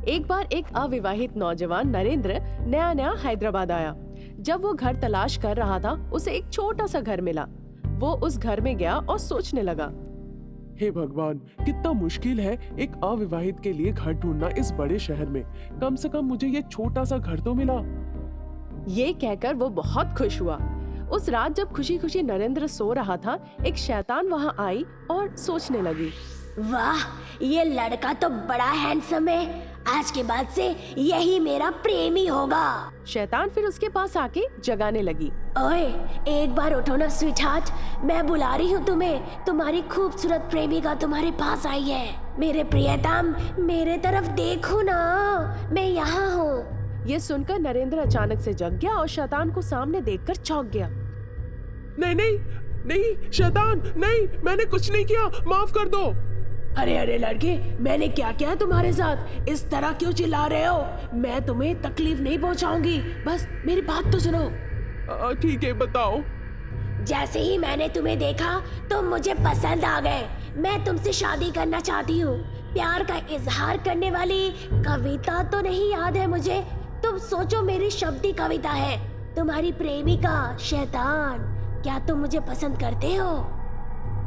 एक बार एक अविवाहित नौजवान नरेंद्र नया नया हैदराबाद आया। जब वो घर तलाश कर रहा था, उसे एक छोटा सा घर मिला। वो उस घर में गया और सोचने लगा, हे भगवान, कितना मुश्किल है एक अविवाहित के लिए घर ढूंढना इस बड़े शहर में। कम से कम मुझे ये छोटा सा घर तो मिला। ये कहकर वो बहुत खुश हुआ। उस रात जब खुशी खुशी नरेंद्र सो रहा था, एक शैतान वहाँ आई और सोचने लगी, वाह, ये लड़का तो बड़ा हैंडसम है। आज के बाद से यही मेरा प्रेमी होगा। शैतान फिर उसके पास आके जगाने लगी। ओए, एक बार उठो ना स्वीटहार्ट, मैं बुला रही हूँ तुम्हें। तुम्हारी खूबसूरत प्रेमिका तुम्हारे पास आई है। मेरे प्रियतम, मेरे तरफ देखो ना, मैं यहाँ हूँ। ये सुनकर नरेंद्र अचानक से जग गया और शैतान को सामने देखकर चौंक गया। नहीं नहीं नहीं, शैतान नहीं, मैंने कुछ नहीं किया, माफ कर दो। अरे अरे लड़के, मैंने क्या किया तुम्हारे साथ? इस तरह क्यों चिल्ला रहे हो? मैं तुम्हें तकलीफ नहीं पहुंचाऊंगी, बस मेरी बात तो सुनो। ठीक है, बताओ। जैसे ही मैंने तुम्हें देखा तुम मुझे पसंद आ गए। मैं तुमसे शादी करना चाहती हूँ। प्यार का इजहार करने वाली कविता तो नहीं याद है मुझे। तुम सोचो, मेरी शब्दी कविता है। तुम्हारी प्रेमिका शैतान, क्या तुम मुझे पसंद करते हो?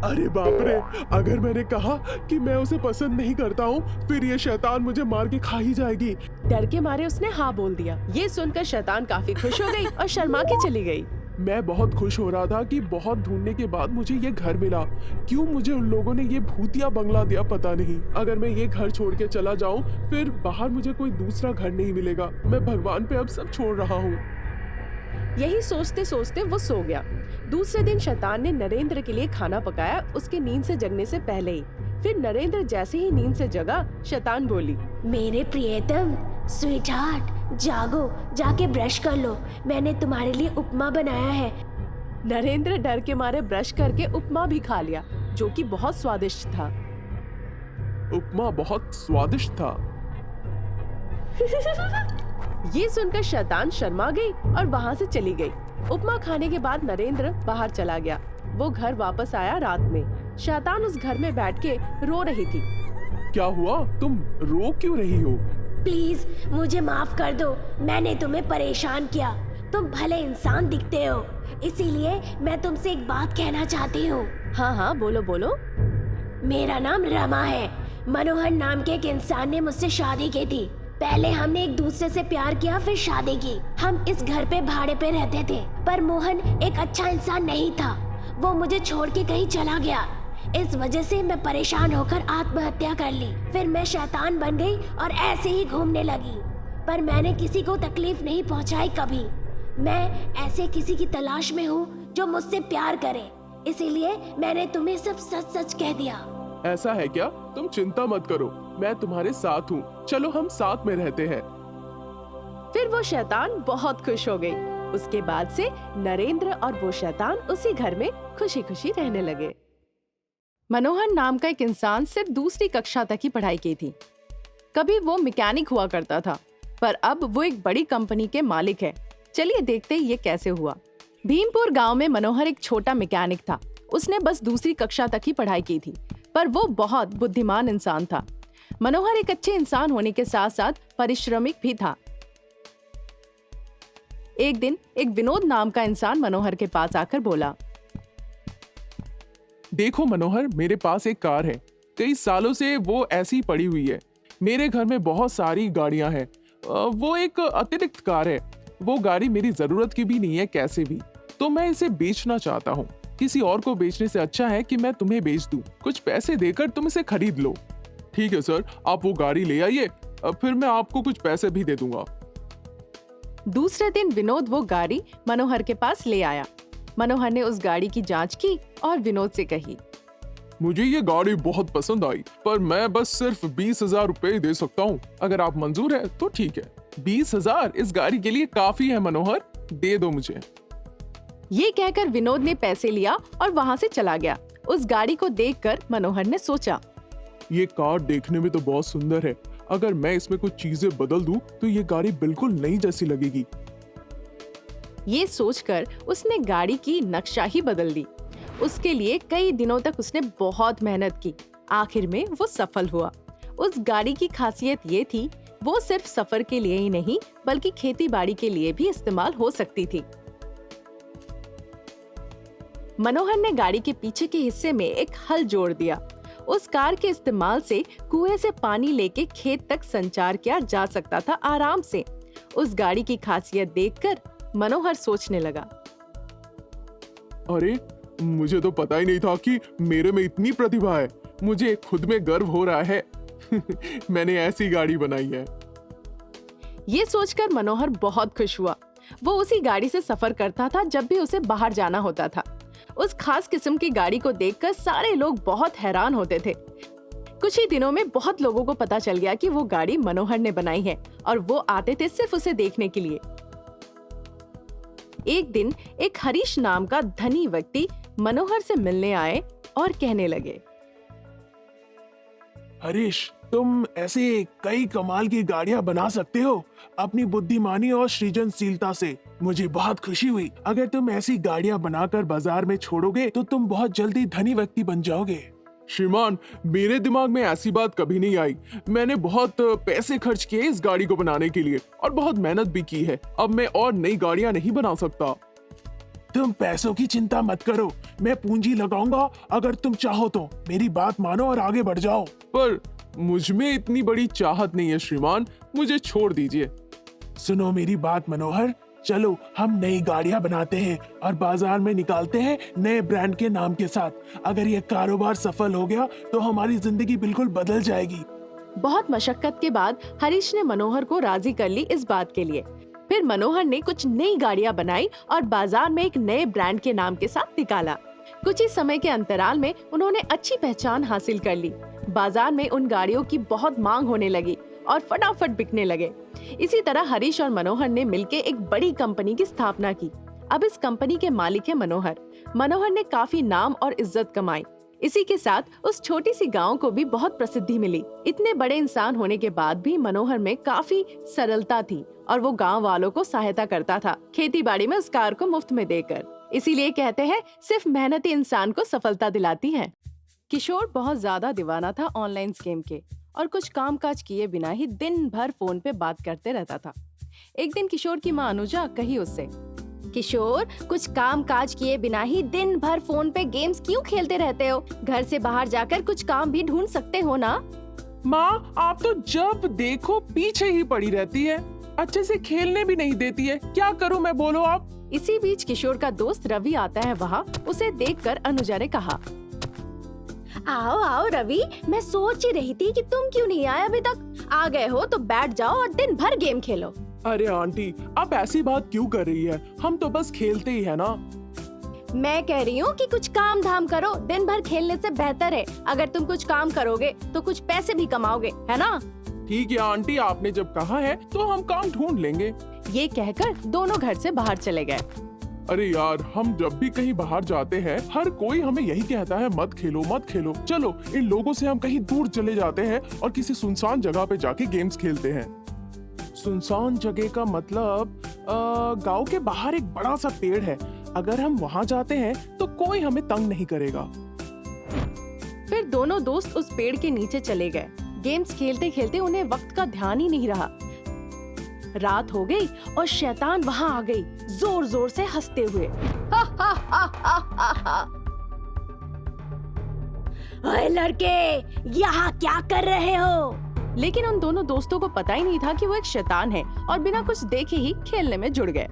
अरे बाप रे, अगर मैंने कहा कि मैं उसे पसंद नहीं करता हूँ, फिर ये शैतान मुझे मार के खा ही जाएगी। डर के मारे उसने हाँ बोल दिया। ये सुनकर शैतान काफी खुश हो गई और शर्मा के चली गई। मैं बहुत खुश हो रहा था कि बहुत ढूंढने के बाद मुझे ये घर मिला। क्यों मुझे उन लोगों ने ये भूतिया बंगला दिया पता नहीं। अगर मैं ये घर छोड़ के चला जाऊं, फिर बाहर मुझे कोई दूसरा घर नहीं मिलेगा। मैं भगवान पे अब सब छोड़ रहा हूँ। यही सोचते सोचते वो सो गया। दूसरे दिन शैतान ने नरेंद्र के लिए खाना पकाया, उसके नींद से जगने से पहले ही। फिर नरेंद्र जैसे ही नींद से जगा, शैतान बोली, मेरे प्रियतम, स्वीटहार्ट, जागो, जाके ब्रश कर लो। मैंने तुम्हारे लिए उपमा बनाया है। नरेंद्र डर के मारे ब्रश करके उपमा भी खा लिया, जो कि बहुत स्वादिष्ट था। उपमा बहुत स्वादिष्ट था। ये सुनकर शैतान शर्मा गई और वहाँ से चली गई। उपमा खाने के बाद नरेंद्र बाहर चला गया। वो घर वापस आया रात में। शैतान उस घर में बैठ के रो रही थी। क्या हुआ? तुम रो क्यों रही हो? प्लीज मुझे माफ कर दो, मैंने तुम्हें परेशान किया। तुम भले इंसान दिखते हो, इसीलिए मैं तुमसे एक बात कहना चाहती हूँ। हाँ हाँ, बोलो बोलो। मेरा नाम रमा है। मनोहर नाम के एक इंसान ने मुझसे शादी की थी। पहले हमने एक दूसरे से प्यार किया, फिर शादी की। हम इस घर पे भाड़े पे रहते थे, पर मोहन एक अच्छा इंसान नहीं था। वो मुझे छोड़ के कहीं चला गया। इस वजह से मैं परेशान होकर आत्महत्या कर ली। फिर मैं शैतान बन गई और ऐसे ही घूमने लगी, पर मैंने किसी को तकलीफ नहीं पहुंचाई कभी। मैं ऐसे किसी की तलाश में हूँ जो मुझसे प्यार करे, इसीलिए मैंने तुम्हें सब सच सच कह दिया। ऐसा है क्या? तुम चिंता मत करो, मैं तुम्हारे साथ हूँ। चलो हम साथ में रहते हैं। फिर वो शैतान बहुत खुश हो गई। उसके बाद से नरेंद्र और वो शैतान उसी घर में खुशी खुशी रहने लगे। मनोहर नाम का एक इंसान सिर्फ दूसरी कक्षा तक ही पढ़ाई की थी। कभी वो मैकेनिक हुआ करता था, पर अब वो एक बड़ी कंपनी के मालिक है। चलिए देखते हैं ये कैसे हुआ। भीमपुर गांव में मनोहर एक छोटा मैकेनिक था। उसने बस दूसरी कक्षा तक ही पढ़ाई की थी, पर वो बहुत बुद्धिमान इंसान था। मनोहर एक अच्छे इंसान होने के साथ साथ परिश्रमिक भी था। एक दिन एक विनोद नाम का इंसान मनोहर के पास आकर बोला, देखो मनोहर, मेरे पास एक कार है। कई सालों से वो ऐसी पड़ी हुई है। मेरे घर में बहुत सारी गाड़ियां हैं। वो एक अतिरिक्त कार है। वो गाड़ी मेरी जरूरत की भी नहीं है कैसे भी, तो मैं इसे बेचना चाहता हूँ। किसी और को बेचने से अच्छा है कि मैं तुम्हें बेच दूं। कुछ पैसे देकर तुम इसे खरीद लो। ठीक है सर, आप वो गाड़ी ले आइए, फिर मैं आपको कुछ पैसे भी दे दूंगा। दूसरे दिन विनोद वो गाड़ी मनोहर के पास ले आया। मनोहर ने उस गाड़ी की जांच की और विनोद से कही, मुझे ये गाड़ी बहुत पसंद आई, पर मैं बस सिर्फ 20,000 रुपए दे सकता हूँ। अगर आप मंजूर है तो ठीक है। 20,000 इस गाड़ी के लिए काफी है मनोहर, दे दो मुझे। ये कहकर विनोद ने पैसे लिया और वहाँ से चला गया। उस गाड़ी को देखकर मनोहर ने सोचा, ये कार देखने में तो बहुत सुंदर है। अगर मैं इसमें कुछ चीजें बदल दूं तो ये गाड़ी बिल्कुल नई जैसी लगेगी। ये सोचकर उसने गाड़ी की नक्शा ही बदल दी। उसके लिए कई दिनों तक उसने बहुत मेहनत की। आखिर में वो सफल हुआ। उस गाड़ी की खासियत ये थी, वो सिर्फ सफर के लिए ही नहीं बल्कि खेती बाड़ी के लिए भी इस्तेमाल हो सकती थी। मनोहर ने गाड़ी के पीछे के हिस्से में एक हल जोड़ दिया। उस कार के इस्तेमाल से कुएं से पानी लेके खेत तक संचार किया जा सकता था आराम से। उस गाड़ी की खासियत देखकर मनोहर सोचने लगा, अरे मुझे तो पता ही नहीं था कि मेरे में इतनी प्रतिभा है। मुझे खुद में गर्व हो रहा है। मैंने ऐसी गाड़ी बनाई है। ये सोचकर मनोहर बहुत खुश हुआ। वो उसी गाड़ी से सफर करता था जब भी उसे बाहर जाना होता था। उस खास किस्म की गाड़ी को देखकर सारे लोग बहुत हैरान होते थे। कुछ ही दिनों में बहुत लोगों को पता चल गया कि वो गाड़ी मनोहर ने बनाई है और वो आते थे सिर्फ उसे देखने के लिए। एक दिन एक हरीश नाम का धनी व्यक्ति मनोहर से मिलने आए और कहने लगे, हरीश, तुम ऐसे कई कमाल की गाड़ियां बना सकते हो अपनी बुद्धिमानी और सृजनशीलता से। मुझे बहुत खुशी हुई। अगर तुम ऐसी गाड़ियां बनाकर बाजार में छोड़ोगे तो तुम बहुत जल्दी धनी व्यक्ति बन जाओगे। श्रीमान, मेरे दिमाग में ऐसी बात कभी नहीं आई। मैंने बहुत पैसे खर्च किए इस गाड़ी को बनाने के लिए और बहुत मेहनत भी की है। अब मैं और नई गाड़ियां नहीं बना सकता। तुम पैसों की चिंता मत करो, मैं पूंजी लगाऊंगा। अगर तुम चाहो तो मेरी बात मानो और आगे बढ़ जाओ। पर मुझ में इतनी बड़ी चाहत नहीं है श्रीमान, मुझे छोड़ दीजिए। सुनो मेरी बात मनोहर, चलो हम नई गाड़ियां बनाते हैं और बाजार में निकालते हैं नए ब्रांड के नाम के साथ। अगर ये कारोबार सफल हो गया तो हमारी जिंदगी बिल्कुल बदल जाएगी। बहुत मशक्कत के बाद हरीश ने मनोहर को राजी कर ली इस बात के लिए। फिर मनोहर ने कुछ नई गाड़ियां बनाई और बाजार में एक नए ब्रांड के नाम के साथ निकाला। कुछ ही समय के अंतराल में उन्होंने अच्छी पहचान हासिल कर ली। बाजार में उन गाड़ियों की बहुत मांग होने लगी और फटाफट बिकने लगे। इसी तरह हरीश और मनोहर ने मिलकर एक बड़ी कंपनी की स्थापना की। अब इस कंपनी के मालिक है मनोहर। मनोहर ने काफी नाम और इज्जत कमाई। इसी के साथ उस छोटी सी गांव को भी बहुत प्रसिद्धि मिली। इतने बड़े इंसान होने के बाद भी मनोहर में काफी सरलता थी और वो गांव वालों को सहायता करता था, खेती बाड़ी में उस कार को मुफ्त में देकर। इसीलिए कहते हैं सिर्फ मेहनती इंसान को सफलता दिलाती है। किशोर बहुत ज्यादा दीवाना था ऑनलाइन गेम के और कुछ कामकाज किए बिना ही दिन भर फोन पे बात करते रहता था। एक दिन किशोर की माँ अनुजा कही उससे, किशोर, कुछ काम काज किए बिना ही दिन भर फोन पे गेम्स क्यों खेलते रहते हो? घर से बाहर जाकर कुछ काम भी ढूंढ सकते हो ना? माँ, आप तो जब देखो पीछे ही पड़ी रहती है, अच्छे से खेलने भी नहीं देती है। क्या करूँ मैं, बोलो आप। इसी बीच किशोर का दोस्त रवि आता है वहाँ। उसे देखकर अनुजा ने कहा, आओ आओ रवि, मैं सोच ही रही थी कि तुम क्यों नहीं आए अभी तक। आ गए हो तो बैठ जाओ और दिन भर गेम खेलो। अरे आंटी, आप ऐसी बात क्यों कर रही है? हम तो बस खेलते ही है ना। मैं कह रही हूँ कि कुछ काम धाम करो। दिन भर खेलने से बेहतर है अगर तुम कुछ काम करोगे तो कुछ पैसे भी कमाओगे, है ना? ठीक है आंटी, आपने जब कहा है तो हम काम ढूंढ लेंगे। ये कहकर दोनों घर से बाहर चले गए। अरे यार, हम जब भी कहीं बाहर जाते हैं हर कोई हमें यही कहता है, मत खेलो मत खेलो। चलो इन लोगों से हम कहीं दूर चले जाते हैं और किसी सुनसान जगह पे जाके गेम्स खेलते हैं। सुनसान जगह का मतलब गांव के बाहर एक बड़ा सा पेड़ है। अगर हम वहां जाते हैं तो कोई हमें तंग नहीं करेगा। फिर दोनों दोस्त उस पेड़ के नीचे चले गए। गेम्स खेलते खेलते उन्हें वक्त का ध्यान ही नहीं रहा। रात हो गई और शैतान वहां आ गई, जोर जोर से हंसते हुए। ओए लड़के, यहाँ क्या कर रहे हो? लेकिन उन दोनों दोस्तों को पता ही नहीं था कि वो एक शैतान है और बिना कुछ देखे ही खेलने में जुड़ गए।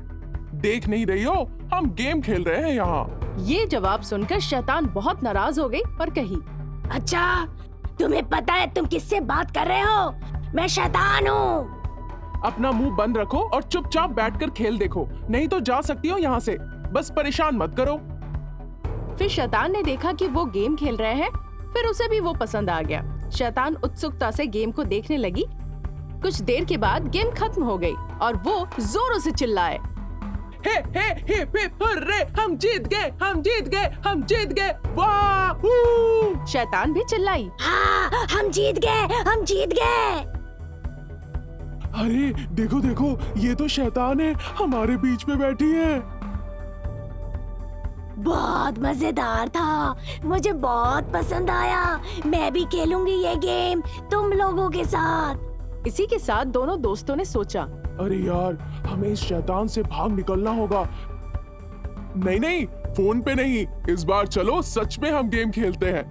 देख नहीं रही हो, हम गेम खेल रहे हैं यहाँ। ये जवाब सुनकर शैतान बहुत नाराज हो गई और कही, अच्छा, तुम्हें पता है तुम किससे बात कर रहे हो? मैं शैतान हूँ। अपना मुंह बंद रखो और चुपचाप बैठकर खेल देखो, नहीं तो जा सकती हो यहाँ से। बस परेशान मत करो। फिर शैतान ने देखा कि वो गेम खेल रहे हैं, फिर उसे भी वो पसंद आ गया। शैतान उत्सुकता से गेम को देखने लगी। कुछ देर के बाद गेम खत्म हो गई और वो जोरों से चिल्लाए, हे हे हे हे, हुर्रे, हम जीत गए, हम जीत गए, हम जीत गए, वाह! शैतान भी चिल्लाई, हाँ, हम जीत गए, हम जीत गए। अरे देखो देखो, ये तो शैतान है, हमारे बीच में बैठी है। बहुत मजेदार था, मुझे बहुत पसंद आया। मैं भी खेलूंगी ये गेम तुम लोगों के साथ। इसी के साथ दोनों दोस्तों ने सोचा, अरे यार, हमें इस शैतान से भाग निकलना होगा। नहीं नहीं, फोन पे नहीं, इस बार चलो सच में हम गेम खेलते हैं।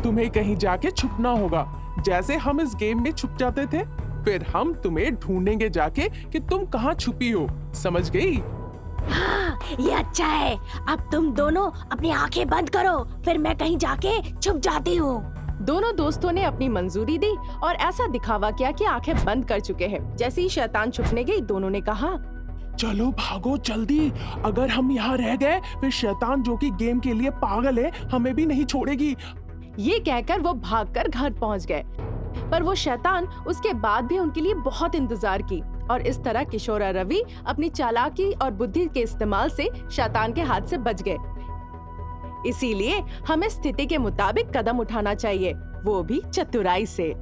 तुम्हें कहीं जाके छुपना होगा, जैसे हम इस गेम में छुप जाते थे। फिर हम तुम्हें ढूंढेंगे जाके कि तुम कहाँ छुपी हो, समझ गई? हाँ, ये अच्छा है। अब तुम दोनों अपनी आंखें बंद करो, फिर मैं कहीं जाके छुप जाती हूँ। दोनों दोस्तों ने अपनी मंजूरी दी और ऐसा दिखावा किया कि आंखें बंद कर चुके हैं। जैसे ही शैतान छुपने गई, दोनों ने कहा, चलो भागो जल्दी, अगर हम यहाँ रह गए फिर शैतान जो कि गेम के लिए पागल है हमें भी नहीं छोड़ेगी। ये कहकर वो भागकर घर पहुंच गए। पर वो शैतान उसके बाद भी उनके लिए बहुत इंतजार की और इस तरह किशोर और रवि अपनी चालाकी और बुद्धि के इस्तेमाल से शैतान के हाथ से बच गए। इसीलिए हमें स्थिति के मुताबिक कदम उठाना चाहिए, वो भी चतुराई से।